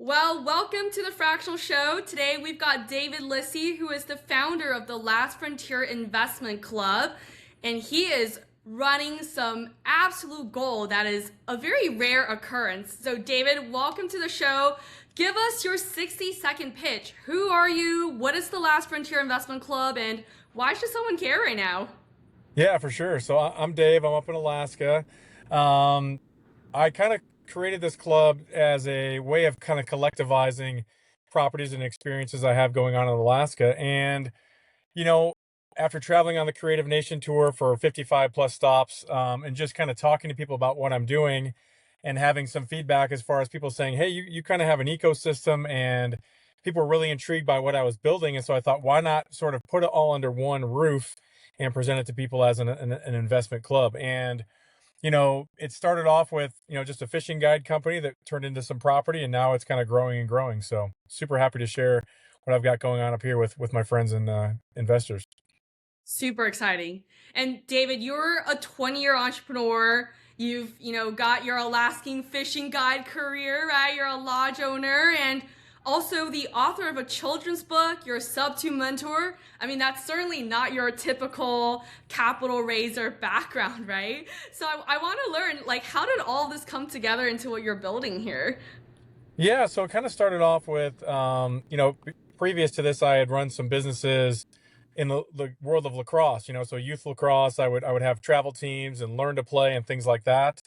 Well, welcome to the Fractional Show. Today we've got David Lisi, who is the founder of the Last Frontier Investment Club, and he is running some absolute gold that is a very rare occurrence. So, David, welcome to the show. Give us your 60-second pitch. Who are you? What is the Last Frontier Investment Club? And why should someone care right now? Yeah, for sure. So I'm Dave. I'm up in Alaska. Um, I kind of created this club as a way of kind of collectivizing properties and experiences I have going on in Alaska. And, you know, after traveling on the Creative Nation tour for 55 plus stops, and just kind of talking to people about what I'm doing and having some feedback as far as people saying, hey, you kind of have an ecosystem and people were really intrigued by what I was building. And so I thought, why not sort of put it all under one roof and present it to people as an investment club? And it started off with, just a fishing guide company that turned into some property, and now it's kind of growing and growing. So super happy to share what I've got going on up here with my friends and investors. Super exciting. And David, you're a 20-year entrepreneur. You've, got your Alaskan fishing guide career, right? You're a lodge owner and also the author of a children's book. You're a sub-2 mentor. I mean, that's certainly not your typical capital raiser background, right? So I want to learn, like, how did all this come together into what you're building here? Yeah, so it kind of started off with, previous to this, I had run some businesses in the world of lacrosse. So youth lacrosse, I would have travel teams and learn to play and things like that.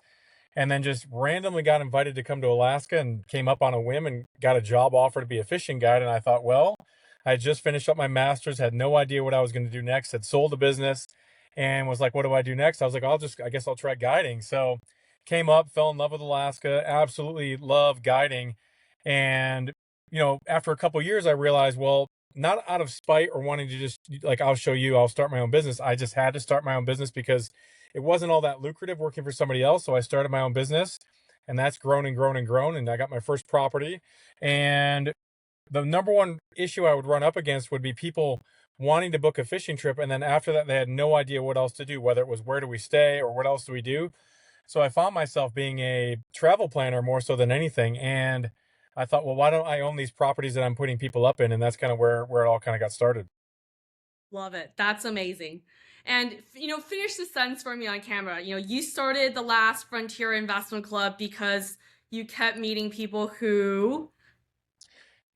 And then just randomly got invited to come to Alaska and came up on a whim and got a job offer to be a fishing guide. And I thought, well, I had just finished up my master's, had no idea what I was going to do next, had sold a business and was like, what do I do next? I was like, I guess I'll try guiding. So came up, fell in love with Alaska, absolutely love guiding. And, after a couple of years, I realized, well, not out of spite or wanting to just like, I'll show you, I'll start my own business. I just had to start my own business because it wasn't all that lucrative working for somebody else. So I started my own business, and that's grown and grown and grown. And I got my first property. And the number one issue I would run up against would be people wanting to book a fishing trip. And then after that, they had no idea what else to do, whether it was where do we stay or what else do we do. So I found myself being a travel planner more so than anything. And I thought, well, why don't I own these properties that I'm putting people up in? And that's kind of where it all kind of got started. Love it. That's amazing. And finish the sentence for me on camera. You started the Last Frontier Investment Club because you kept meeting people who.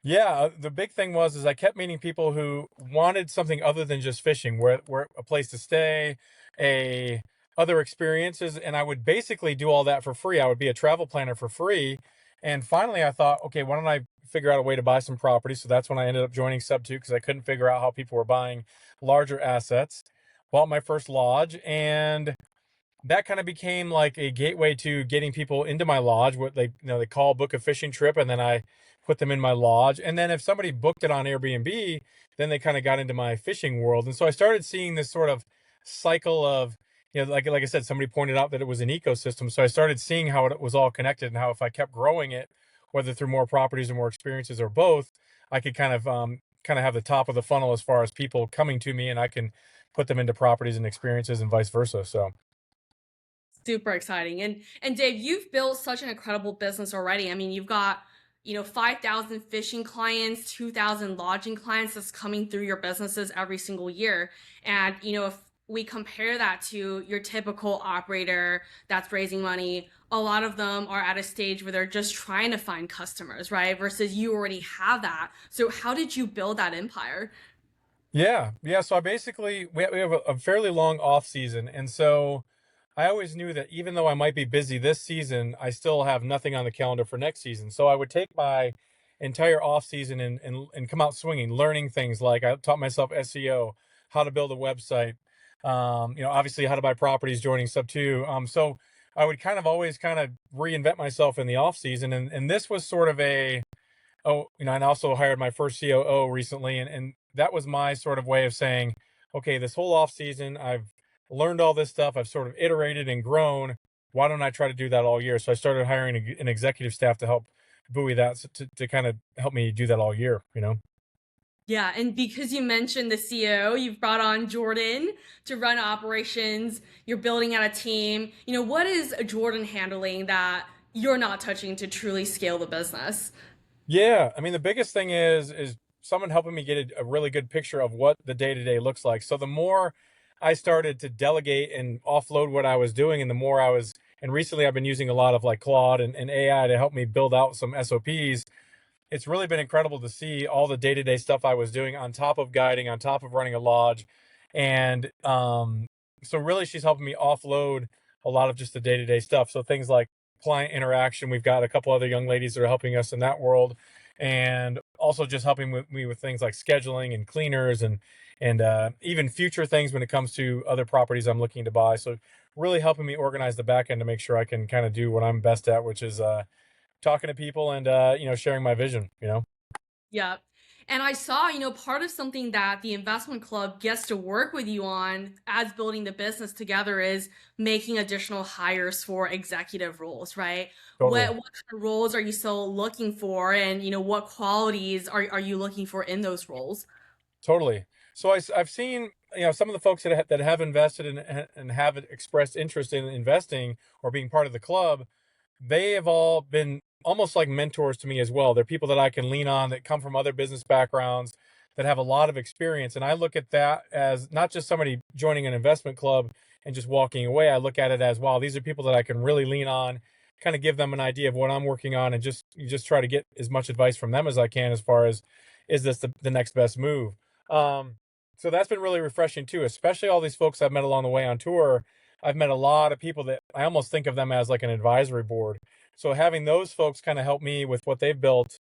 Yeah, the big thing was is I kept meeting people who wanted something other than just fishing, where a place to stay, a other experiences, and I would basically do all that for free. I would be a travel planner for free. And finally I thought, okay, why don't I figure out a way to buy some property? So that's when I ended up joining Sub2 because I couldn't figure out how people were buying larger assets. Bought my first lodge, and that kind of became like a gateway to getting people into my lodge, what they call book a fishing trip, and then I put them in my lodge. And then if somebody booked it on Airbnb, then they kind of got into my fishing world. And so I started seeing this sort of cycle of, like I said, somebody pointed out that it was an ecosystem. So I started seeing how it was all connected, and how if I kept growing it, whether through more properties or more experiences or both, I could kind of have the top of the funnel as far as people coming to me, and I can put them into properties and experiences and vice versa. So Super exciting. And Dave, you've built such an incredible business already. I mean, you've got 5,000 fishing clients, 2,000 lodging clients that's coming through your businesses every single year. And if we compare that to your typical operator that's raising money, a lot of them are at a stage where they're just trying to find customers, right? Versus you already have that. So how did you build that empire? yeah. So I basically we have a fairly long off season, and so I always knew that even though I might be busy this season, I still have nothing on the calendar for next season. So I would take my entire off season and come out swinging, learning things like I taught myself SEO, how to build a website, obviously how to buy properties, joining Sub2. So I would kind of always kind of reinvent myself in the off season, and this was sort of a and I also hired my first COO recently, and that was my sort of way of saying, okay, this whole off season, I've learned all this stuff, I've sort of iterated and grown. Why don't I try to do that all year? So I started hiring an executive staff to help buoy that, to kind of help me do that all year. Yeah, and because you mentioned the CEO, you've brought on Jordan to run operations. You're building out a team. What is Jordan handling that you're not touching to truly scale the business? Yeah, I mean, the biggest thing is someone helping me get a really good picture of what the day to day looks like. So the more I started to delegate and offload what I was doing, and the more I was, and recently I've been using a lot of like Claude and AI to help me build out some SOPs. It's really been incredible to see all the day to day stuff I was doing on top of guiding, on top of running a lodge, and so really she's helping me offload a lot of just the day to day stuff. So things like client interaction. We've got a couple other young ladies that are helping us in that world, and also just helping me with things like scheduling and cleaners and even future things when it comes to other properties I'm looking to buy. So really helping me organize the back end to make sure I can kind of do what I'm best at, which is talking to people and sharing my vision. Yep. And I saw, part of something that the investment club gets to work with you on as building the business together is making additional hires for executive roles, right? Totally. What kind of roles are you still looking for, and what qualities are you looking for in those roles? Totally. So have seen some of the folks that have invested and have expressed interest in investing or being part of the club. They have all been almost like mentors to me as well. They're people that I can lean on that come from other business backgrounds that have a lot of experience. And I look at that as not just somebody joining an investment club and just walking away. I look at it as, wow, these are people that I can really lean on, kind of give them an idea of what I'm working on, and just try to get as much advice from them as I can as far as, is this the next best move? Um, so that's been really refreshing too, especially all these folks I've met along the way on tour. I've met a lot of people that I almost think of them as like an advisory board. So having those folks kind of help me with what they've built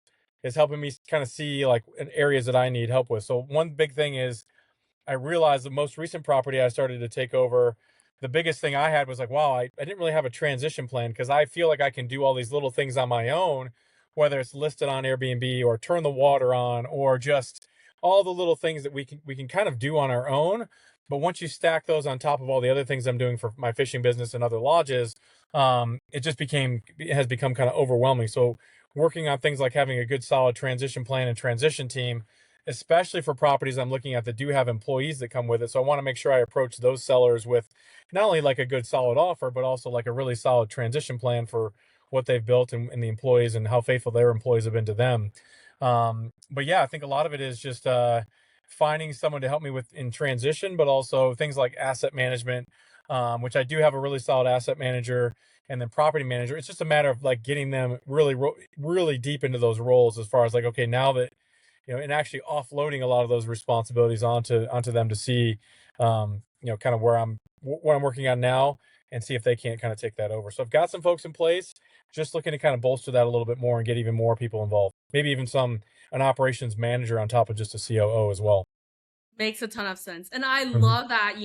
is helping me kind of see like areas that I need help with. So one big thing is I realized the most recent property I started to take over, the biggest thing I had was like, wow, I didn't really have a transition plan because I feel like I can do all these little things on my own, whether it's listed on Airbnb or turn the water on or just all the little things that we can kind of do on our own. But once you stack those on top of all the other things I'm doing for my fishing business and other lodges, it has become kind of overwhelming. So working on things like having a good solid transition plan and transition team, especially for properties I'm looking at that do have employees that come with it. So I want to make sure I approach those sellers with not only like a good solid offer, but also like a really solid transition plan for what they've built and the employees and how faithful their employees have been to them. But yeah, I think a lot of it is just finding someone to help me with in transition, but also things like asset management, which I do have a really solid asset manager and then property manager. It's just a matter of like getting them really deep into those roles as far as like, okay, now that and actually offloading a lot of those responsibilities onto them to see, kind of what I'm working on now and see if they can't kind of take that over. So I've got some folks in place, just looking to kind of bolster that a little bit more and get even more people involved. Maybe even an operations manager on top of just a COO as well. Makes a ton of sense. And I Mhm. love that,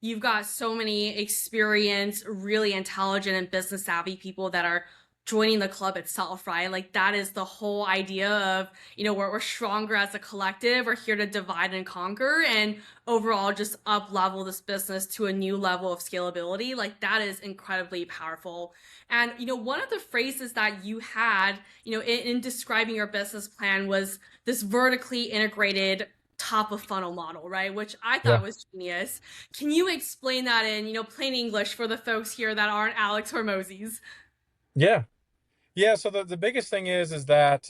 you've got so many experienced, really intelligent and business savvy people that are joining the club itself, right? Like that is the whole idea of, we're stronger as a collective. We're here to divide and conquer and overall just up level this business to a new level of scalability. Like that is incredibly powerful. And, one of the phrases that you had, in describing your business plan was this vertically integrated top of funnel model, right? Which I Yeah. thought was genius. Can you explain that in, plain English for the folks here that aren't Alex or Mosey's? Yeah. Yeah. So the biggest thing is that,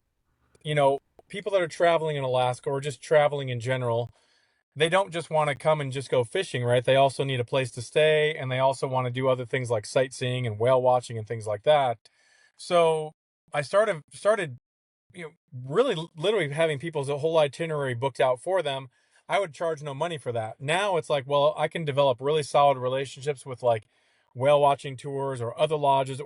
you know, people that are traveling in Alaska or just traveling in general, they don't just want to come and just go fishing, right? They also need a place to stay and they also want to do other things like sightseeing and whale watching and things like that. So I started really literally having people's whole itinerary booked out for them. I would charge no money for that. Now it's like, well, I can develop really solid relationships with like whale watching tours or other lodges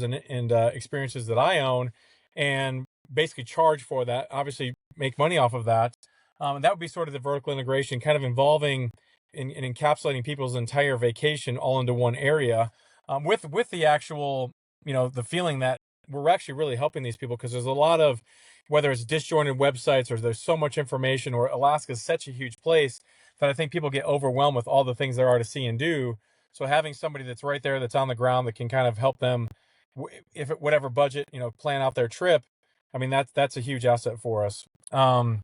and experiences that I own, and basically charge for that. Obviously, make money off of that. And that would be sort of the vertical integration, kind of involving in encapsulating people's entire vacation all into one area, with the actual, the feeling that we're actually really helping these people because there's a lot of, whether it's disjointed websites or there's so much information, or Alaska is such a huge place that I think people get overwhelmed with all the things there are to see and do. So having somebody that's right there, that's on the ground, that can kind of help them, if it, whatever budget, plan out their trip. I mean, that's a huge asset for us. And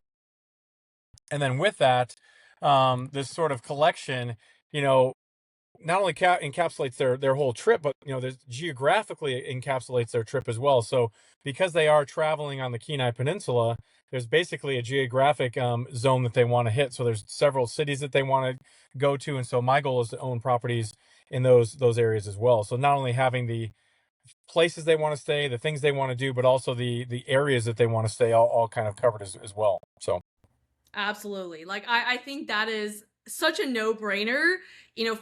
then with that, this sort of collection, you know, not only encapsulates their whole trip, but there's geographically encapsulates their trip as well. So because they are traveling on the Kenai Peninsula, there's basically a geographic zone that they want to hit. So there's several cities that they want to go to, and so my goal is to own properties in those areas as well. So not only having the places they want to stay, the things they want to do, but also the areas that they want to stay all kind of covered as well. So Absolutely. Like I think that is such a no-brainer,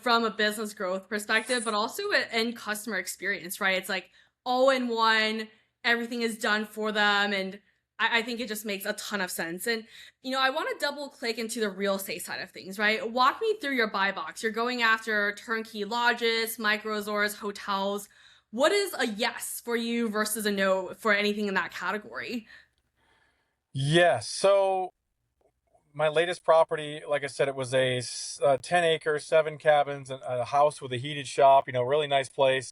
from a business growth perspective, but also in customer experience, right? It's like all in one, everything is done for them. And I think it just makes a ton of sense. And, I want to double click into the real estate side of things, right? Walk me through your buy box. You're going after turnkey lodges, micro resorts, hotels. What is a yes for you versus a no for anything in that category? yes, so my latest property, like I said, it was 10 acres, 7 cabins, and a house with a heated shop, really nice place.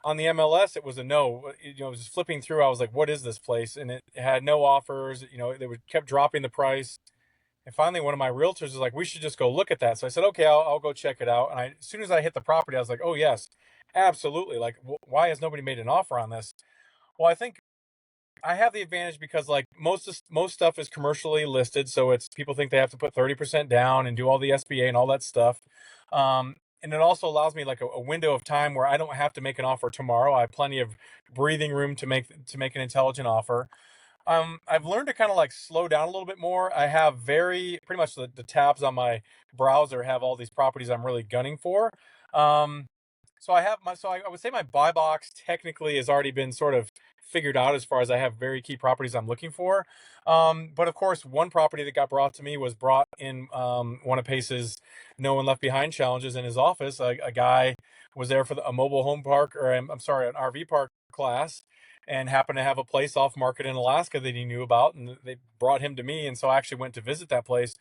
On the MLS, it was a no. Just flipping through, I was like, what is this place? And it had no offers. They would kept dropping the price. And finally, one of my realtors was like, we should just go look at that. So I said, okay, I'll go check it out. And as soon as I hit the property, I was like, oh, yes, absolutely. Like, why has nobody made an offer on this? Well, I think I have the advantage because like most stuff is commercially listed, so it's people think they have to put 30% down and do all the SBA and all that stuff. And it also allows me like a window of time where I don't have to make an offer tomorrow. I have plenty of breathing room to make an intelligent offer. I've learned to kind of like slow down a little bit more. I have very pretty much the tabs on my browser have all these properties I'm really gunning for. Um, so I would say my buy box technically has already been sort of figured out as far as I have very key properties I'm looking for. But of course, one property that got brought to me was brought in one of Pace's No One Left Behind challenges in his office. A guy was there for a mobile home park, or I'm sorry, an RV park class, and happened to have a place off market in Alaska that he knew about, and they brought him to me, and so I actually went to visit that place.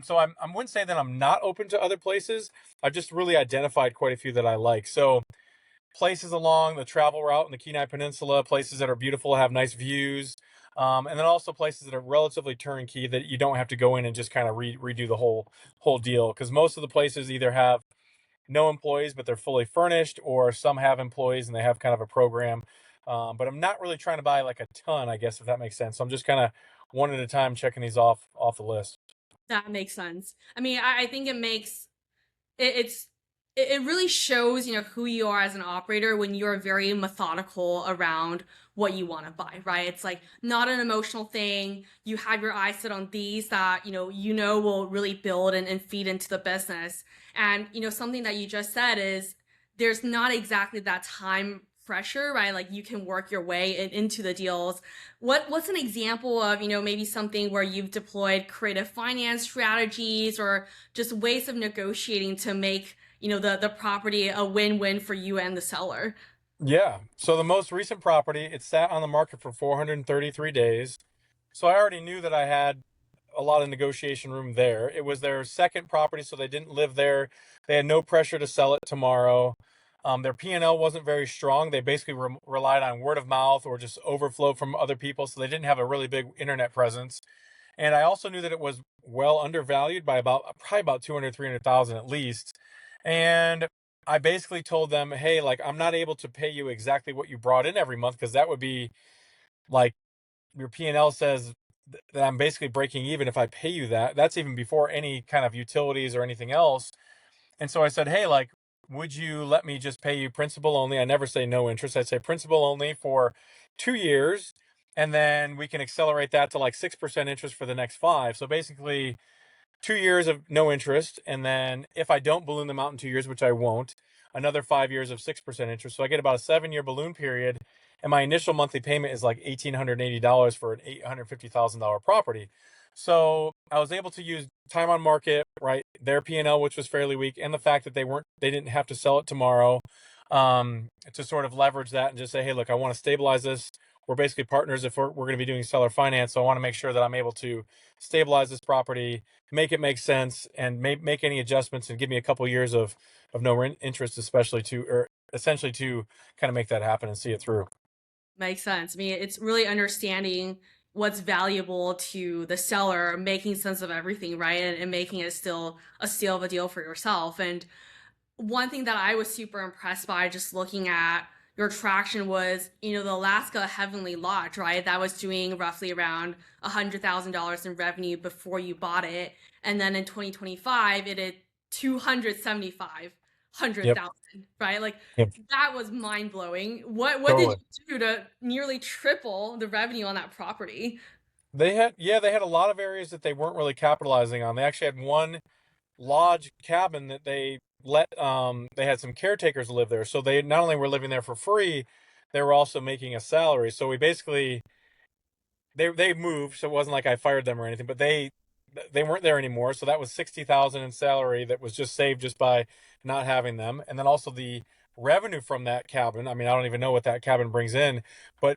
So I wouldn't say that I'm not open to other places. I've just really identified quite a few that I like. So places along the travel route in the Kenai Peninsula, places that are beautiful, have nice views, and then also places that are relatively turnkey that you don't have to go in and just kind of redo the whole deal. Because most of the places either have no employees, but they're fully furnished, or some have employees and they have kind of a program. But I'm not really trying to buy like a ton, I guess, if that makes sense. So I'm just kind of one at a time checking these off the list. That makes sense. I mean, I think it makes it's it really shows, who you are as an operator when you're very methodical around what you want to buy, right? It's like not an emotional thing. You have your eyes set on these that will really build and feed into the business. And something that you just said is there's not exactly that time pressure, right? Like you can work your way into the deals. What's an example of maybe something where you've deployed creative finance strategies or just ways of negotiating to make the property a win-win for you and the seller? Yeah. So the most recent property, it sat on the market for 433 days. So I already knew that I had a lot of negotiation room there. It was their second property, so they didn't live there. They had no pressure to sell it tomorrow. Their P&L wasn't very strong. They basically relied on word of mouth or just overflow from other people, so they didn't have a really big internet presence. And I also knew that it was well undervalued by probably about 200, 300,000 at least. And I basically told them, hey, like I'm not able to pay you exactly what you brought in every month because that would be like your P&L says that I'm basically breaking even if I pay you that. That's even before any kind of utilities or anything else. And so I said, hey, like, would you let me just pay you principal only? I never say no interest. I say principal only for 2 years. And then we can accelerate that to like 6% interest for the next five. So basically, 2 years of no interest, and then if I don't balloon them out in 2 years, which I won't, another 5 years of 6% interest. So I get about a 7 year balloon period, and my initial monthly payment is like $1,880 for an $850,000 property. So I was able to use time on market, right? Their P&L, which was fairly weak, and the fact that they didn't have to sell it tomorrow, to sort of leverage that and just say, hey, look, I want to stabilize this. We're basically partners if we're going to be doing seller finance. So I want to make sure that I'm able to stabilize this property, make it make sense, and make any adjustments and give me a couple years of no interest, especially to or essentially to kind of make that happen and see it through. Makes sense. I mean, it's really understanding what's valuable to the seller, making sense of everything, right? And making it still a steal of a deal for yourself. And one thing that I was super impressed by just looking at your traction was, the Alaska Heavenly Lodge, right? That was doing roughly around $100,000 in revenue before you bought it. And then in 2025, it did 275 hundred Yep. thousand, right? Like Yep. that was mind blowing. What did Totally. you do to nearly triple the revenue on that property? They had a lot of areas that they weren't really capitalizing on. They actually had one lodge cabin that they had some caretakers live there. So they not only were living there for free, they were also making a salary. So we basically they moved, so it wasn't like I fired them or anything, but they weren't there anymore. So that was 60,000 in salary that was just saved just by not having them. And then also the revenue from that cabin. I mean, I don't even know what that cabin brings in, but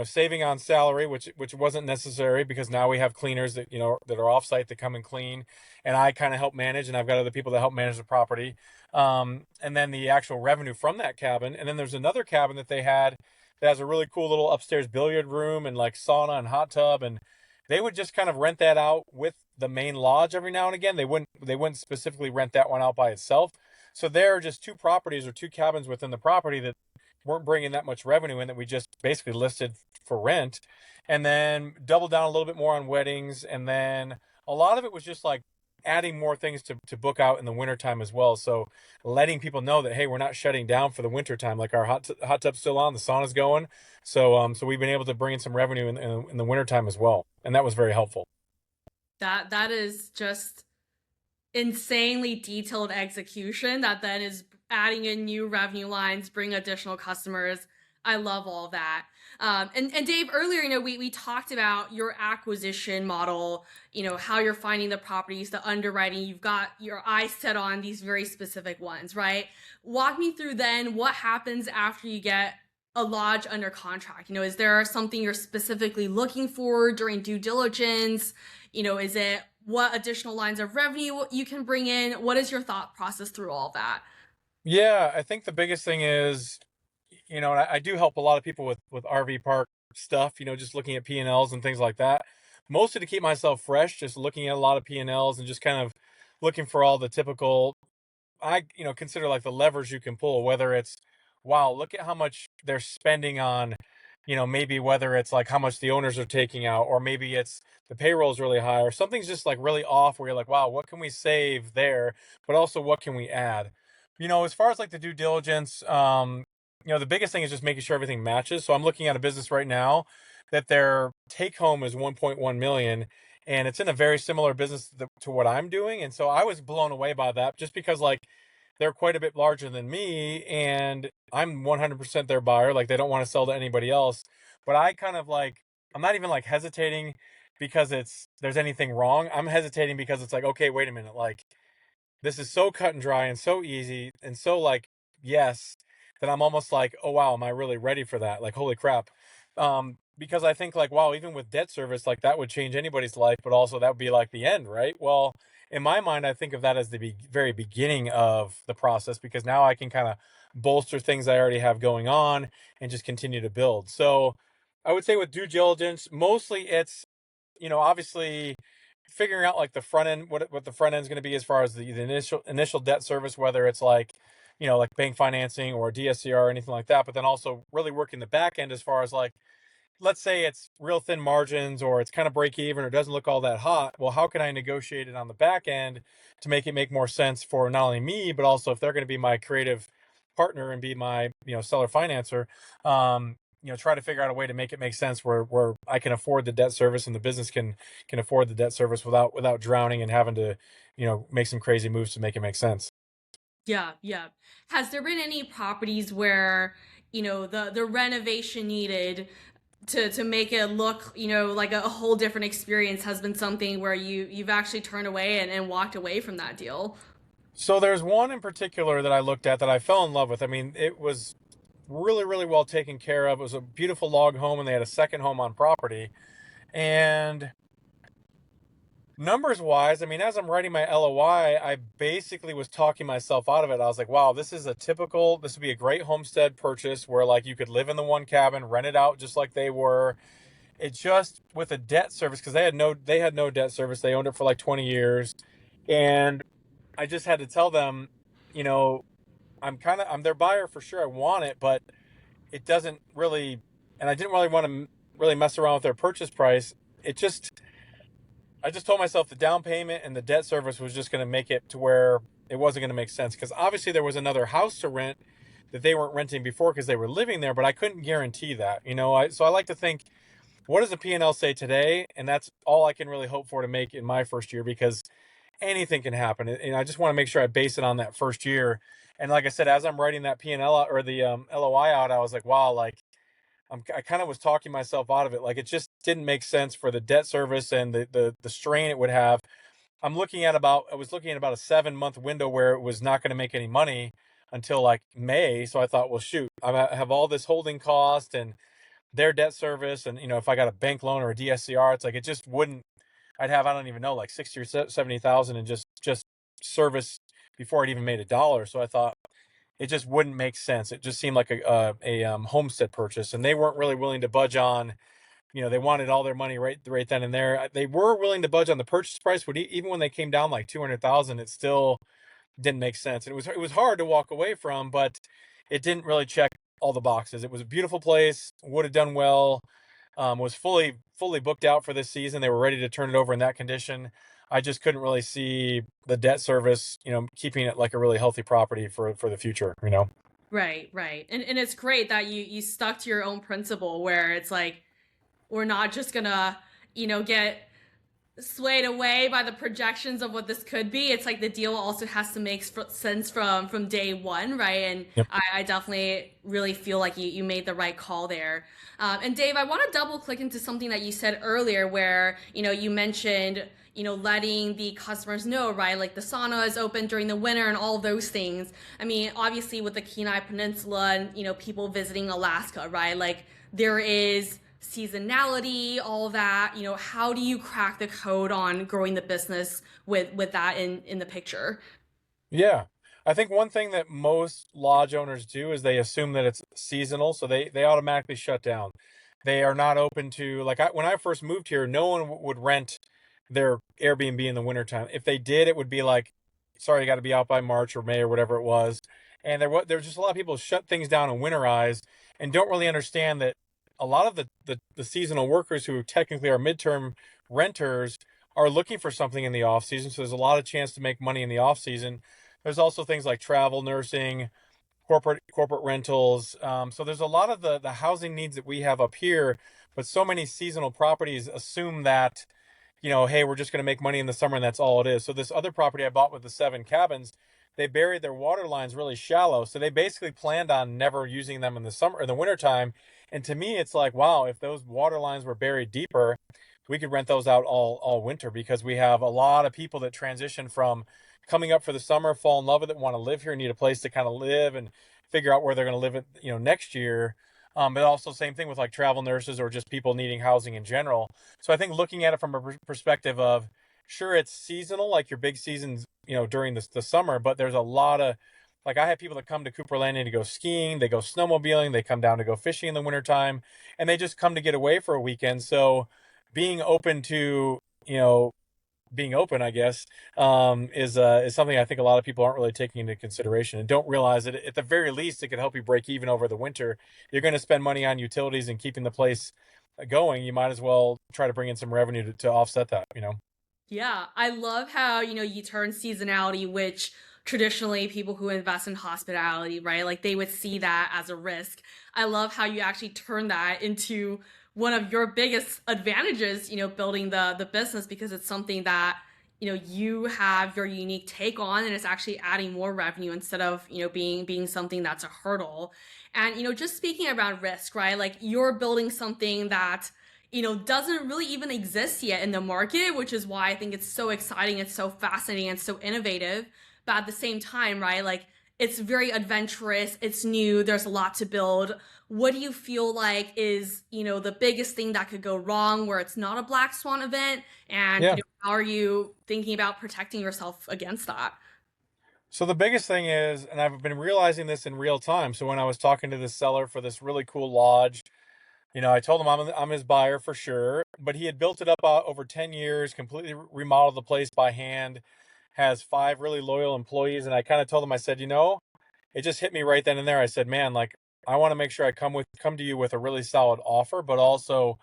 saving on salary, which wasn't necessary because now we have cleaners that that are offsite that come and clean, and I kind of help manage, and I've got other people that help manage the property. And then the actual revenue from that cabin, and then there's another cabin that they had that has a really cool little upstairs billiard room and like sauna and hot tub, and they would just kind of rent that out with the main lodge every now and again. They wouldn't specifically rent that one out by itself. So there are just two properties or two cabins within the property that weren't bringing that much revenue in that we just basically listed for rent, and then doubled down a little bit more on weddings, and then a lot of it was just like adding more things to book out in the wintertime as well. So letting people know that, hey, we're not shutting down for the wintertime. Like our hot tub's still on, the sauna's going. So we've been able to bring in some revenue in the wintertime as well. And that was very helpful. That is just insanely detailed execution that then is adding in new revenue lines, bring additional customers. I love all that. And Dave, earlier, we talked about your acquisition model, how you're finding the properties, the underwriting. You've got your eyes set on these very specific ones, right? Walk me through then what happens after you get a lodge under contract. Is there something you're specifically looking for during due diligence? Is it what additional lines of revenue you can bring in? What is your thought process through all that? Yeah, I think the biggest thing is, and I do help a lot of people with RV park stuff, just looking at P&Ls and things like that. Mostly to keep myself fresh, just looking at a lot of P&Ls and just kind of looking for all the typical consider like the levers you can pull, whether it's, wow, look at how much they're spending on, maybe whether it's like how much the owners are taking out, or maybe it's the payroll's really high, or something's just like really off where you're like, wow, what can we save there? But also what can we add? As far as like the due diligence, the biggest thing is just making sure everything matches. So I'm looking at a business right now that their take home is 1.1 million, and it's in a very similar business to what I'm doing. And so I was blown away by that just because like they're quite a bit larger than me, and I'm 100% their buyer. Like they don't want to sell to anybody else. But I kind of like, I'm not even like hesitating because there's anything wrong. I'm hesitating because it's like, okay, wait a minute. Like this is so cut and dry and so easy and so like, yes, that I'm almost like, oh wow, am I really ready for that? Like, holy crap. Because I think like, wow, even with debt service, like that would change anybody's life, but also that would be like the end, right? Well, in my mind, I think of that as the very beginning of the process, because now I can kind of bolster things I already have going on and just continue to build. So I would say with due diligence, mostly it's, obviously figuring out like the front end, what the front end is going to be as far as the initial debt service, whether it's like, like bank financing or DSCR or anything like that, but then also really working the back end as far as like, let's say it's real thin margins or it's kind of break even or doesn't look all that hot. Well, how can I negotiate it on the back end to make it make more sense for not only me, but also if they're going to be my creative partner and be my, seller financer, try to figure out a way to make it make sense where I can afford the debt service and the business can afford the debt service without drowning and having to, make some crazy moves to make it make sense. Yeah, yeah. Has there been any properties where, the renovation needed to make it look, like a whole different experience has been something where you've actually turned away and walked away from that deal? So there's one in particular that I looked at that I fell in love with. I mean, it was really, really well taken care of. It was a beautiful log home, and they had a second home on property. And numbers wise, I mean, as I'm writing my LOI, I basically was talking myself out of it. I was like, wow, this would be a great homestead purchase where like you could live in the one cabin, rent it out just like they were. It just with a debt service, because they had no debt service. They owned it for like 20 years. And I just had to tell them, you know, I'm their buyer for sure. I want it, but it doesn't really, and I didn't really want to really mess around with their purchase price. It just, I just told myself the down payment and the debt service was just going to make it to where it wasn't going to make sense, because obviously there was another house to rent that they weren't renting before because they were living there, but I couldn't guarantee that. So I like to think, what does the P&L say today? And that's all I can really hope for to make in my first year, because anything can happen. And I just want to make sure I base it on that first year. And like I said, as I'm writing that P&L out, or the LOI out, I was like, wow, like I kind of was talking myself out of it. Like, it just didn't make sense for the debt service and the strain it would have. I was looking at about a 7 month window where it was not going to make any money until like May. So I thought, well, shoot, I have all this holding cost and their debt service. And, if I got a bank loan or a DSCR, it's like, it just wouldn't, I'd have, I don't even know, like 60 or 70,000 and just service before I'd even made a dollar. So I thought it just wouldn't make sense. It just seemed like a homestead purchase, and they weren't really willing to budge on. They wanted all their money right then and there. They were willing to budge on the purchase price, but even when they came down like 200,000, it still didn't make sense. And it was hard to walk away from, but it didn't really check all the boxes. It was a beautiful place, would have done well. Was fully booked out for this season. They were ready to turn it over in that condition. I just couldn't really see the debt service, keeping it like a really healthy property for the future. Right, right. And it's great that you stuck to your own principle where it's like we're not just gonna, get swayed away by the projections of what this could be. It's like the deal also has to make sense from day one, right? And Yep. I definitely really feel like you made the right call there. And Dave, I want to double click into something that you said earlier, where you mentioned letting the customers know, right? Like the sauna is open during the winter and all those things. I mean, obviously with the Kenai Peninsula and people visiting Alaska, right? Like there is seasonality, all that. How do you crack the code on growing the business with that in the picture? Yeah. I think one thing that most lodge owners do is they assume that it's seasonal, so they automatically shut down. They are not open to, like, when I first moved here, no one would rent their Airbnb in the wintertime. If they did, it would be like, sorry, you got to be out by March or May or whatever it was. And there was just a lot of people who shut things down and winterize and don't really understand that a lot of the seasonal workers who technically are midterm renters are looking for something in the off season. So there's a lot of chance to make money in the off season. There's also things like travel nursing, corporate rentals. So there's a lot of the housing needs that we have up here, but so many seasonal properties assume that, hey, we're just going to make money in the summer and that's all it is. So this other property I bought with the 7 cabins, they buried their water lines really shallow. So they basically planned on never using them in the summer or the wintertime. And to me, it's like, wow, if those water lines were buried deeper, we could rent those out all winter, because we have a lot of people that transition from coming up for the summer, fall in love with it, want to live here, need a place to kind of live and figure out where they're going to live it, next year. But also same thing with like travel nurses or just people needing housing in general. So I think looking at it from a perspective of, sure, it's seasonal, like your big seasons, during the summer, but there's a lot of, like, I have people that come to Cooper Landing to go skiing, they go snowmobiling, they come down to go fishing in the wintertime, and they just come to get away for a weekend. So being open to, being open, I guess, is something I think a lot of people aren't really taking into consideration and don't realize that at the very least it could help you break even over the winter. You're going to spend money on utilities and keeping the place going. You might as well try to bring in some revenue to offset that. Yeah, I love how, you turn seasonality, which traditionally people who invest in hospitality, right? Like they would see that as a risk. I love how you actually turn that into one of your biggest advantages, building the business, because it's something that, you have your unique take on and it's actually adding more revenue instead of, being something that's a hurdle. And, just speaking around risk, right? Like you're building something that doesn't really even exist yet in the market, which is why I think it's so exciting, it's so fascinating, and so innovative. But at the same time, right, like it's very adventurous, it's new, there's a lot to build. What do you feel like is, the biggest thing that could go wrong where it's not a black swan event? And, Yeah. how are you thinking about protecting yourself against that? So the biggest thing is, and I've been realizing this in real time. So when I was talking to the seller for this really cool lodge, I told him I'm his buyer for sure, but he had built it up over 10 years, completely remodeled the place by hand, has 5 really loyal employees. And I kind of told him, I said, it just hit me right then and there. I said, man, like I want to make sure I come to you with a really solid offer, but also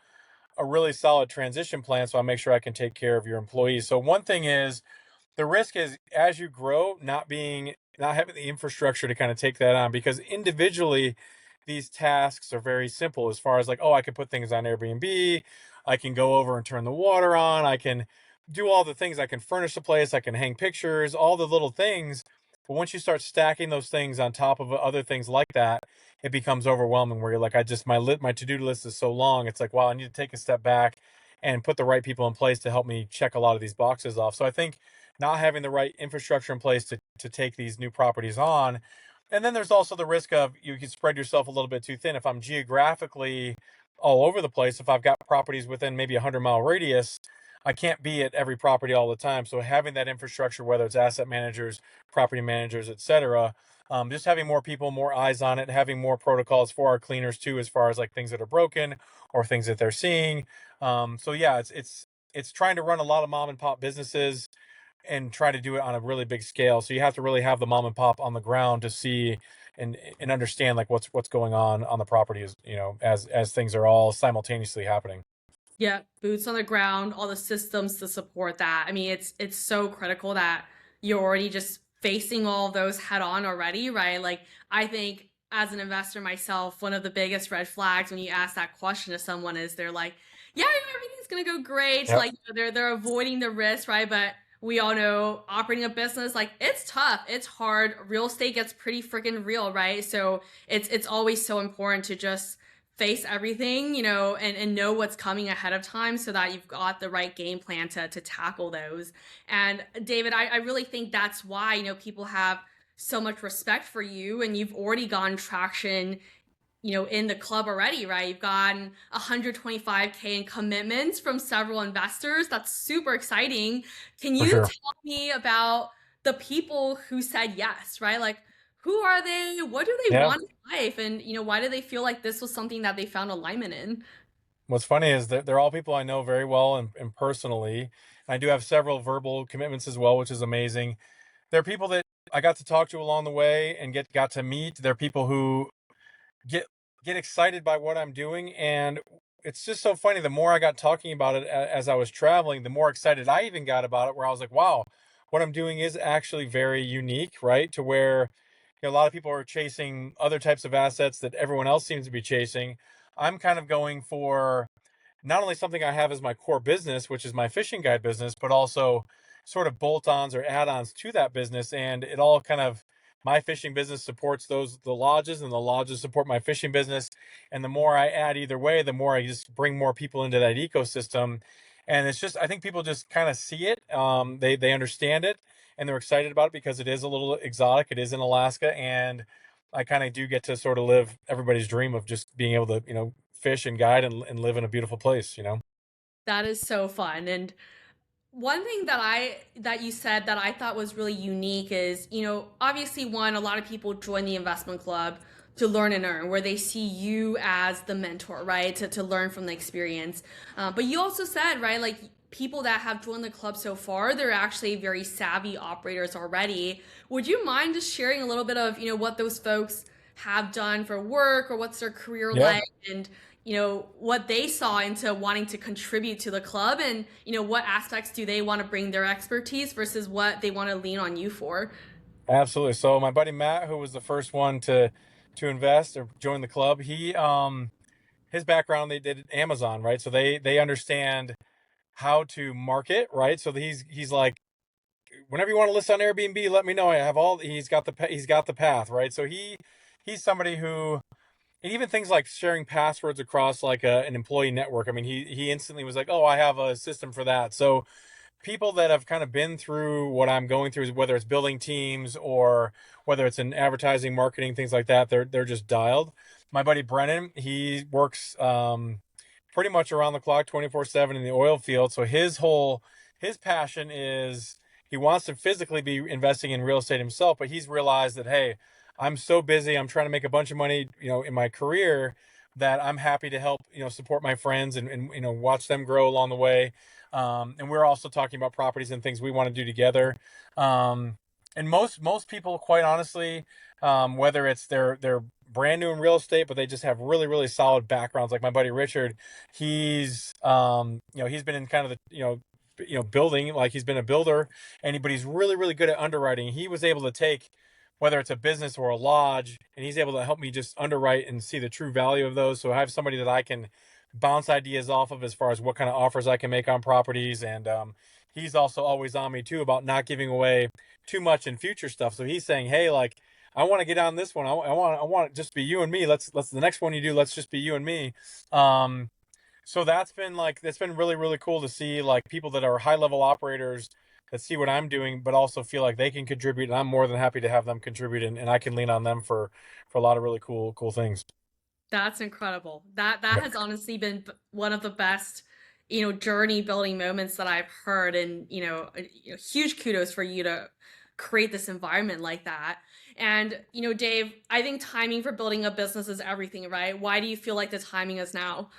a really solid transition plan so I make sure I can take care of your employees. So one thing is the risk is as you grow, not having the infrastructure to kind of take that on, because individually these tasks are very simple as far as like, oh, I can put things on Airbnb, I can go over and turn the water on, I can do all the things, I can furnish the place, I can hang pictures, all the little things. But once you start stacking those things on top of other things like that, it becomes overwhelming where you're like, I just my to-do list is so long. It's like, wow, I need to take a step back and put the right people in place to help me check a lot of these boxes off. So I think not having the right infrastructure in place to take these new properties on. And then there's also the risk of you can spread yourself a little bit too thin. If I'm geographically all over the place, if I've got properties within maybe a 100-mile radius, I can't be at every property all the time. So having that infrastructure, whether it's asset managers, property managers, etc., just having more people, more eyes on it, having more protocols for our cleaners too, as far as like things that are broken or things that they're seeing. So yeah, it's trying to run a lot of mom and pop businesses and try to do it on a really big scale. So you have to really have the mom and pop on the ground to see and understand like what's going on the property, as as things are all simultaneously happening. Yeah, boots on the ground, all the systems to support that. I mean, it's so critical that you're already just facing all of those head on already, right? Like I think as an investor myself, one of the biggest red flags when you ask that question to someone is they're like, "Yeah, everything's gonna go great." Yep, Like they're avoiding the risk, right? But we all know operating a business, like it's tough, it's hard. Real estate gets pretty freaking real, right? So it's always so important to just face everything, and know what's coming ahead of time so that you've got the right game plan to tackle those. And David, I really think that's why, people have so much respect for you and you've already gotten traction, in the club already, right? You've gotten 125K in commitments from several investors. That's super exciting. Can for you sure. tell me about the people who said yes, right? Like, who are they? What do they Yeah. want in life? And, why do they feel like this was something that they found alignment in? What's funny is that they're all people I know very well and personally. I do have several verbal commitments as well, which is amazing. They're people that I got to talk to along the way and got to meet. They're people who get get excited by what I'm doing, and it's just so funny. The more I got talking about it as I was traveling, the more excited I even got about it. Where I was like, "Wow, what I'm doing is actually very unique." Right, to where a lot of people are chasing other types of assets that everyone else seems to be chasing. I'm kind of going for not only something I have as my core business, which is my fishing guide business, but also sort of bolt-ons or add-ons to that business. And it all kind of my fishing business supports the lodges, and the lodges support my fishing business. And the more I add either way, the more I just bring more people into that ecosystem. And it's just I think people just kind of see it. They understand it and they're excited about it because it is a little exotic. It is in Alaska, and I kind of do get to sort of live everybody's dream of just being able to, fish and guide and live in a beautiful place. That is so fun. And one thing that you said that I thought was really unique is, obviously one, a lot of people join the investment club to learn and earn, where they see you as the mentor, right? To learn from the experience. But you also said, right, like people that have joined the club so far, they're actually very savvy operators already. Would you mind just sharing a little bit of, what those folks have done for work or what's their career Yeah, like? And what they saw into wanting to contribute to the club, and what aspects do they want to bring their expertise versus what they want to lean on you for. absolutely. So my buddy Matt, who was the first one to invest or join the club, he his background, they did Amazon, right? So they understand how to market, right? So he's like, whenever you want to list on Airbnb, let me know. I have all. He's got the path, right? So he's somebody who, and even things like sharing passwords across like an employee network. I mean, he instantly was like, oh, I have a system for that. So people that have kind of been through what I'm going through, whether it's building teams or whether it's in advertising, marketing, things like that, they're just dialed. My buddy Brennan, he works pretty much around the clock, 24/7 in the oil field. So his passion is he wants to physically be investing in real estate himself, but he's realized that hey, I'm so busy, I'm trying to make a bunch of money, in my career that I'm happy to help, support my friends and watch them grow along the way. And we're also talking about properties and things we want to do together. Um, And most people, quite honestly, whether it's they're brand new in real estate, but they just have really solid backgrounds. Like my buddy Richard, he's he's been in kind of the building, like he's been a builder, but he's really good at underwriting. He was able to take whether it's a business or a lodge, and he's able to help me just underwrite and see the true value of those. So I have somebody that I can bounce ideas off of as far as what kind of offers I can make on properties. And he's also always on me too about not giving away too much in future stuff. So he's saying, hey, like, I want to get on this one. I want it just be you and me. Let's the next one you do, let's just be you and me. Um, so that's been really cool to see, like, people that are high level operators that see what I'm doing, but also feel like they can contribute. And I'm more than happy to have them contribute, and I can lean on them for a lot of really cool things. That's incredible. That has honestly been one of the best, journey building moments that I've heard, and huge kudos for you to create this environment like that. And Dave, I think timing for building a business is everything, right? Why do you feel like the timing is now?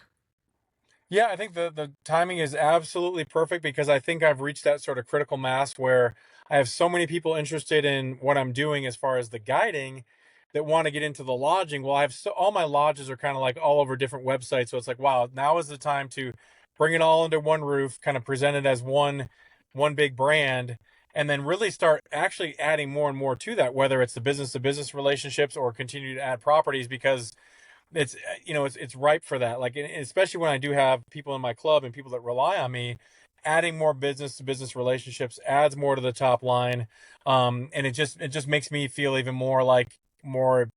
Yeah, I think the timing is absolutely perfect because I think I've reached that sort of critical mass where I have so many people interested in what I'm doing as far as the guiding that want to get into the lodging. Well, all my lodges are kind of like all over different websites, so it's like, wow, now is the time to bring it all under one roof, kind of present it as one big brand, and then really start actually adding more and more to that, whether it's the business to business relationships or continue to add properties, because it's ripe for that. Like, and especially when I do have people in my club and people that rely on me, adding more business to business relationships adds more to the top line. And it just makes me feel even more like more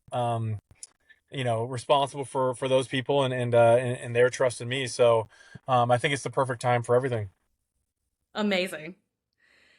responsible for those people, and their trust in me. So I think it's the perfect time for everything. Amazing.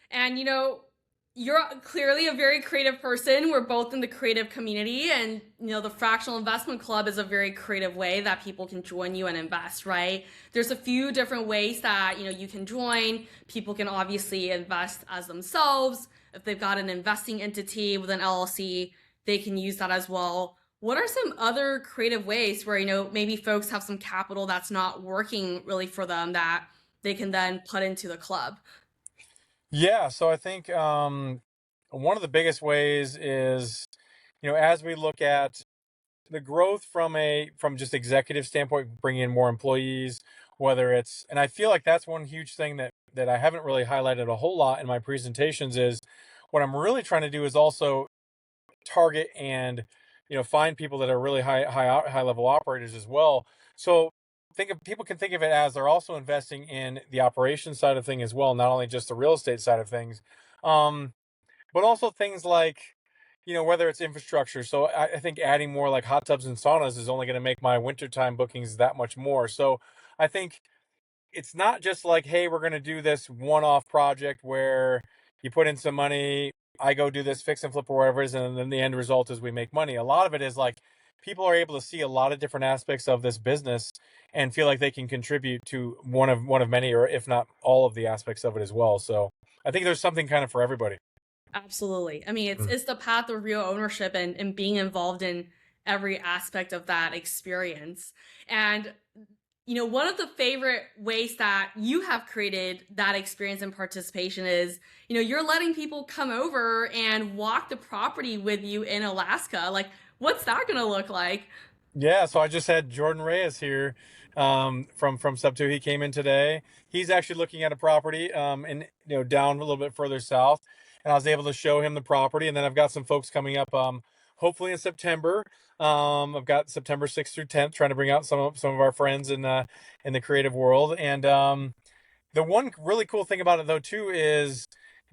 And you're clearly a very creative person. We're both in the creative community, and the fractional investment club is a very creative way that people can join you and invest, right? There's a few different ways that you can join. People can obviously invest as themselves. If they've got an investing entity with an LLC, they can use that as well. What are some other creative ways where maybe folks have some capital that's not working really for them that they can then put into the club? Yeah, so I think one of the biggest ways is, as we look at the growth from just executive standpoint, bringing in more employees, whether it's, and I feel like that's one huge thing that I haven't really highlighted a whole lot in my presentations, is what I'm really trying to do is also target and find people that are really high level operators as well. So people can think of it as they're also investing in the operations side of thing as well, not only just the real estate side of things. um but also things like, whether it's infrastructure. So I think adding more like hot tubs and saunas is only going to make my wintertime bookings that much more. So I think it's not just like, hey, we're going to do this one-off project where you put in some money, I go do this fix and flip or whatever it is, and then the end result is we make money. A lot of it is like people are able to see a lot of different aspects of this business and feel like they can contribute to one of many, or if not all of the aspects of it as well. So I think there's something kind of for everybody. Absolutely. I mean, it's the path of real ownership, and being involved in every aspect of that experience. And one of the favorite ways that you have created that experience and participation is, you're letting people come over and walk the property with you in Alaska. Like, what's that going to look like? Yeah, so I just had Jordan Reyes here, from Sub Two. He came in today. He's actually looking at a property, and down a little bit further south, and I was able to show him the property. And then I've got some folks coming up, hopefully in September. I've got September 6th through 10th, trying to bring out some of our friends in the creative world. And the one really cool thing about it though too is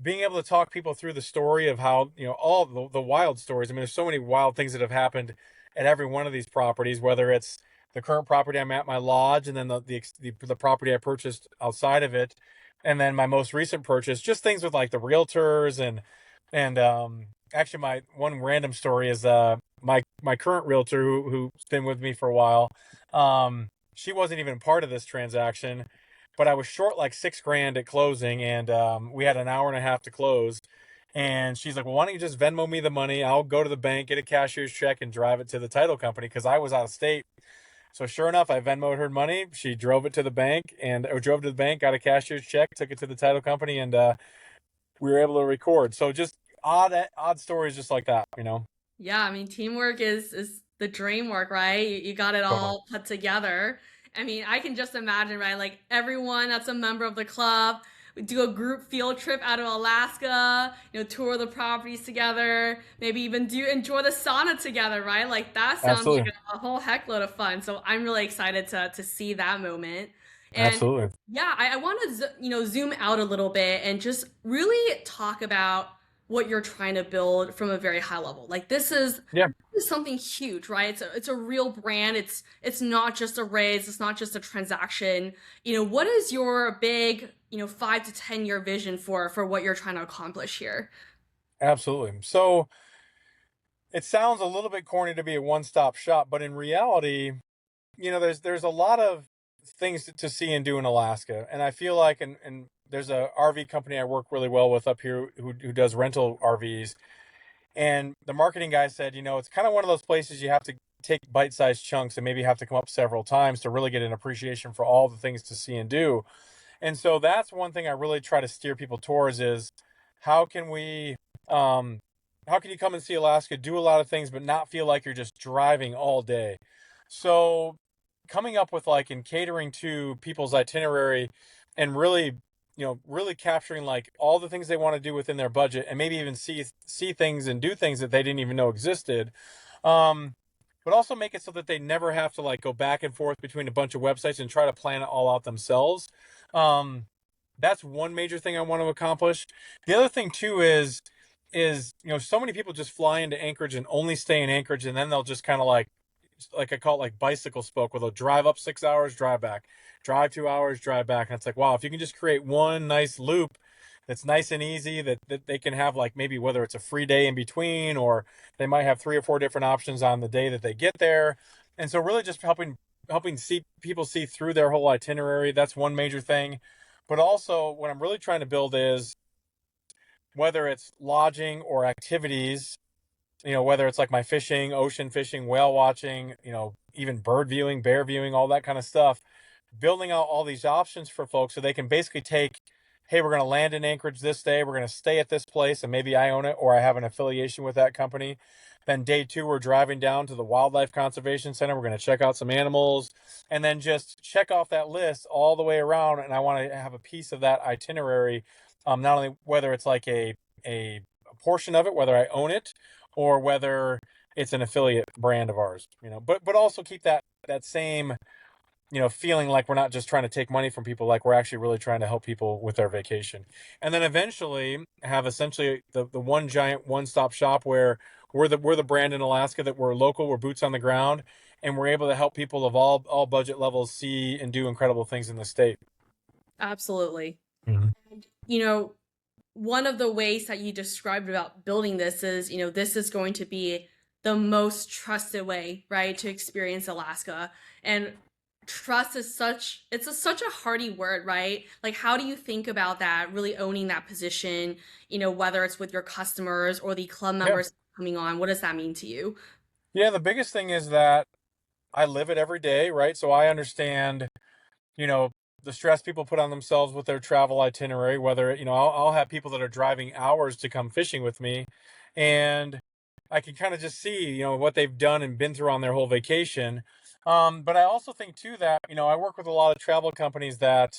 being able to talk people through the story of how, all the wild stories. I mean, there's so many wild things that have happened at every one of these properties, whether it's the current property I'm at, my lodge, and then the property I purchased outside of it, and then my most recent purchase. Just things with like the realtors, and actually my one random story is my current realtor who's been with me for a while. She wasn't even part of this transaction, but I was short like 6 grand at closing, and we had an hour and a half to close. And she's like, "Well, why don't you just Venmo me the money? I'll go to the bank, get a cashier's check, and drive it to the title company," because I was out of state. So sure enough, I Venmoed her money. She drove it to the bank, or drove to the bank, got a cashier's check, took it to the title company, and we were able to record. So just odd stories just like that, you know. Yeah, I mean, teamwork is the dream work, right? You got it Totally. all put together. I mean, I can just imagine, right? Like everyone that's a member of the club, we do a group field trip out of Alaska, tour the properties together, maybe even do enjoy the sauna together, right? Like that sounds like Absolutely. a whole heckload of fun. So I'm really excited to see that moment. And Absolutely. yeah, I want to zoom out a little bit and just really talk about what you're trying to build from a very high level. Like Yeah. this is something huge, right? It's a real brand. It's not just a raise, it's not just a transaction. What is your big, 5 to 10 year vision for what you're trying to accomplish here? Absolutely. So it sounds a little bit corny to be a one-stop shop, but in reality, there's a lot of things to see and do in Alaska, and I feel like, and there's a RV company I work really well with up here who does rental RVs, and the marketing guy said, it's kind of one of those places you have to take bite-sized chunks and maybe have to come up several times to really get an appreciation for all the things to see and do. And so that's one thing I really try to steer people towards is how can we um how can you come and see Alaska, do a lot of things, but not feel like you're just driving all day? So coming up with like and catering to people's itinerary and really, really capturing like all the things they want to do within their budget and maybe even see things and do things that they didn't even know existed. Um but also make it so that they never have to like go back and forth between a bunch of websites and try to plan it all out themselves. Um, that's one major thing I want to accomplish. The other thing too is so many people just fly into Anchorage and only stay in Anchorage, and then they'll just kind of like I call it like bicycle spoke, where they'll drive up 6 hours, drive back, drive 2 hours, drive back, and it's like wow, if you can just create one nice loop that's nice and easy that they can have like maybe whether it's a free day in between or they might have 3 or 4 different options on the day that they get there, and so really just helping see people see through their whole itinerary. That's one major thing. But also, what I'm really trying to build is whether it's lodging or activities, whether it's like my fishing, ocean fishing, whale watching, even bird viewing, bear viewing, all that kind of stuff, building out all these options for folks so they can basically take, hey, we're going to land in Anchorage this day, we're going to stay at this place, and maybe I own it or I have an affiliation with that company. Then day two, we're driving down to the Wildlife Conservation Center. We're going to check out some animals and then just check off that list all the way around. And I want to have a piece of that itinerary, not only whether it's like a portion of it, whether I own it or whether it's an affiliate brand of ours, but also keep that same, feeling like we're not just trying to take money from people, like we're actually really trying to help people with their vacation. And then eventually have essentially the one giant one-stop shop where we're the brand in Alaska that we're local, we're boots on the ground, and we're able to help people of all budget levels see and do incredible things in the state. Absolutely. Mhm. And, one of the ways that you described about building this is, this is going to be the most trusted way, right, to experience Alaska. And trust is such a hearty word, right? Like how do you think about that, really owning that position, whether it's with your customers or the club Yeah. members coming on, what does that mean to you? Yeah, the biggest thing is that I live it every day, right? So I understand, you know, the stress people put on themselves with their travel itinerary, whether, I'll have people that are driving hours to come fishing with me, and I can kind of just see, what they've done and been through on their whole vacation. But I also think too that, I work with a lot of travel companies that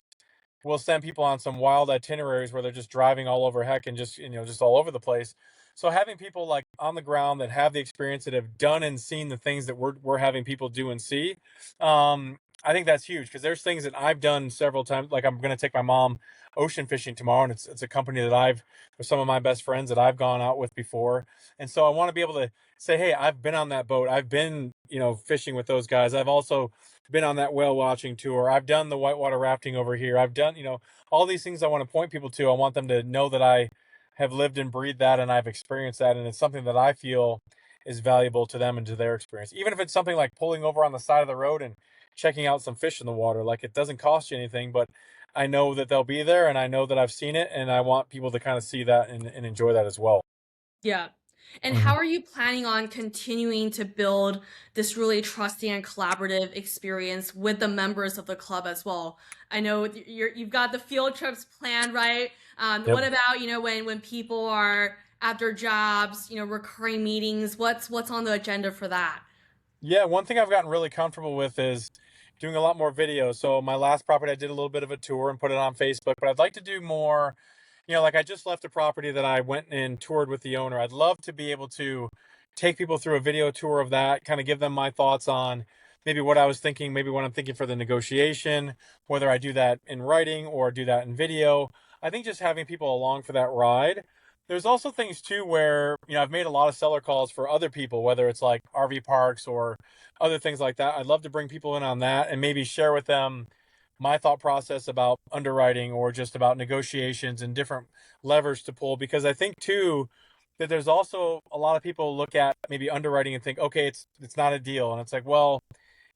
we'll send people on some wild itineraries where they're just driving all over heck and just just all over the place. So having people like on the ground that have the experience that have done and seen the things that we're having people do and see, I think that's huge because there's things that I've done several times. Like I'm going to take my mom ocean fishing tomorrow, and it's a company that I've with some of my best friends that I've gone out with before, and so I want to be able to say, hey, I've been on that boat, I've been fishing with those guys, I've also been on that whale watching tour. I've done the whitewater rafting over here. I've done, all these things I want to point people to. I want them to know that I have lived and breathed that and I've experienced that. And it's something that I feel is valuable to them and to their experience. Even if it's something like pulling over on the side of the road and checking out some fish in the water, like it doesn't cost you anything, but I know that they'll be there and I know that I've seen it and I want people to kind of see that and enjoy that as well. Yeah. And Mhm. how are you planning on continuing to build this really trusting and collaborative experience with the members of the club as well? I know you've got the field trips planned, right? Yep. What about, when people are after jobs, recurring meetings? What's on the agenda for that? Yeah, one thing I've gotten really comfortable with is doing a lot more videos. So my last property, I did a little bit of a tour and put it on Facebook, but I'd like to do more. Like I just left a property that I went and toured with the owner. I'd love to be able to take people through a video tour of that, kind of give them my thoughts on maybe what I was thinking, maybe what I'm thinking for the negotiation, whether I do that in writing or do that in video. I think just having people along for that ride. There's also things too where, I've made a lot of seller calls for other people, whether it's like RV parks or other things like that. I'd love to bring people in on that and maybe share with them my thought process about underwriting or just about negotiations and different levers to pull, because I think too that there's also a lot of people look at maybe underwriting and think, okay, it's not a deal, and it's like, well,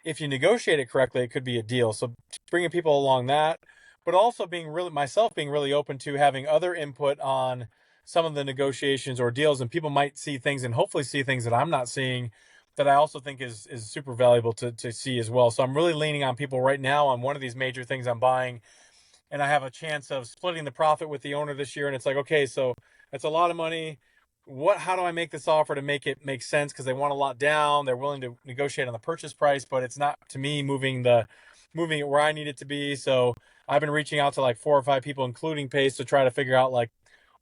if you negotiate it correctly, it could be a deal. So bringing people along that, but also being really open to having other input on some of the negotiations or deals, and people might see things and hopefully see things that I'm not seeing that I also think is super valuable to see as well. So I'm really leaning on people right now on one of these major things I'm buying, and I have a chance of splitting the profit with the owner this year. And it's like, okay, so it's a lot of money. How do I make this offer to make it make sense? Because they want a lot down. They're willing to negotiate on the purchase price, but it's not to me moving it where I need it to be. So I've been reaching out to like 4 or 5 people, including Pace, to try to figure out like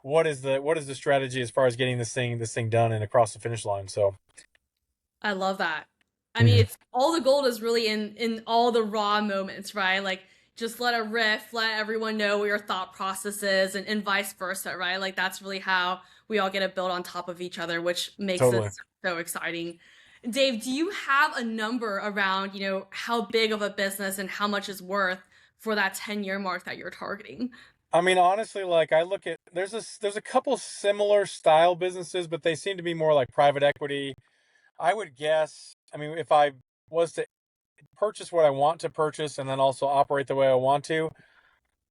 what is the strategy as far as getting this thing done and across the finish line. So I love that. I mean, mhm, it's all the gold is really in all the raw moments, right? Like just let it riff, let everyone know what your thought process is, and vice versa, right? Like that's really how we all get to build on top of each other, which makes totally. this so exciting. Dave, do you have a number around, how big of a business and how much is worth for that 10-year mark that you're targeting? I mean, honestly, like I look at there's a couple similar style businesses, but they seem to be more like private equity. I would guess, I mean, if I was to purchase what I want to purchase and then also operate the way I want to,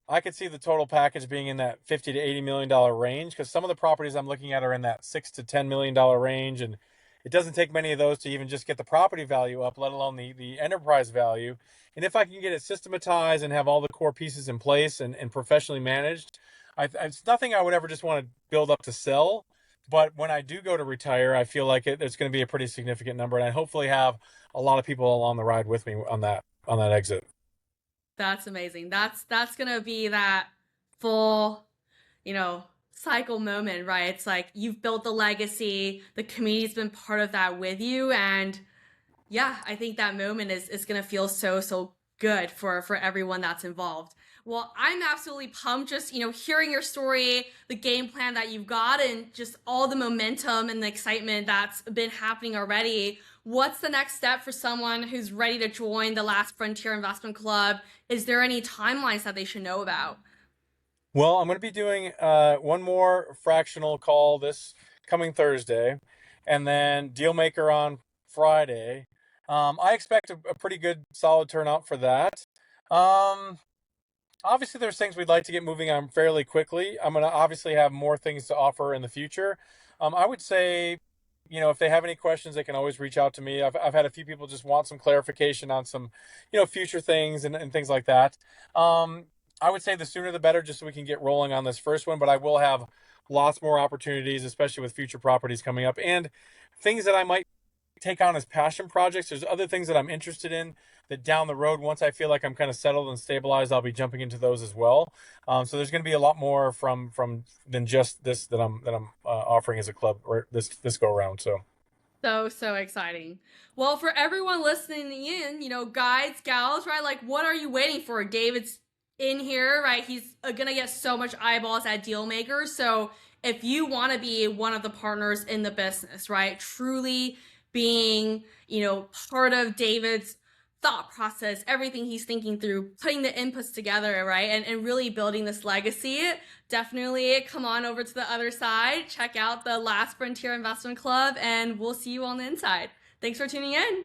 I could see the total package being in that 50 to $80 million range, because some of the properties I'm looking at are in that $6 to $10 million range, and it doesn't take many of those to even just get the property value up, let alone the enterprise value. And if I can get it systematized and have all the core pieces in place and professionally managed, it's nothing I would ever just want to build up to sell. But when I do go to retire, I feel like it's going to be a pretty significant number, and I hopefully have a lot of people along the ride with me on that exit. That's amazing. That's gonna be that full, cycle moment, right? It's like you've built the legacy, the community's been part of that with you, and yeah, I think that moment is gonna feel so good for everyone that's involved. Well, I'm absolutely pumped just, hearing your story, the game plan that you've got, and just all the momentum and the excitement that's been happening already. What's the next step for someone who's ready to join the Last Frontier Investment Club? Is there any timelines that they should know about? Well, I'm going to be doing one more fractional call this coming Thursday, and then Dealmaker on Friday. I expect a pretty good, solid turnout for that. Um, Obviously, there's things we'd like to get moving on fairly quickly. I'm going to obviously have more things to offer in the future. I would say, if they have any questions, they can always reach out to me. I've had a few people just want some clarification on some, future things and things like that. I would say the sooner the better, just so we can get rolling on this first one. But I will have lots more opportunities, especially with future properties coming up and things that I might take on as passion projects. There's other things that I'm interested in that down the road, once I feel like I'm kind of settled and stabilized, I'll be jumping into those as well. So there's going to be a lot more from than just this that I'm offering as a club or this go around. So So exciting. Well, for everyone listening in, guides, gals, right? Like, what are you waiting for? David's in here, right? He's gonna get so much eyeballs at Dealmaker. So if you want to be one of the partners in the business, right? Truly being, part of David's thought process, everything he's thinking through, putting the inputs together, right? And really building this legacy, definitely come on over to the other side. Check out the Last Frontier Investment Club, and we'll see you on the inside. Thanks for tuning in.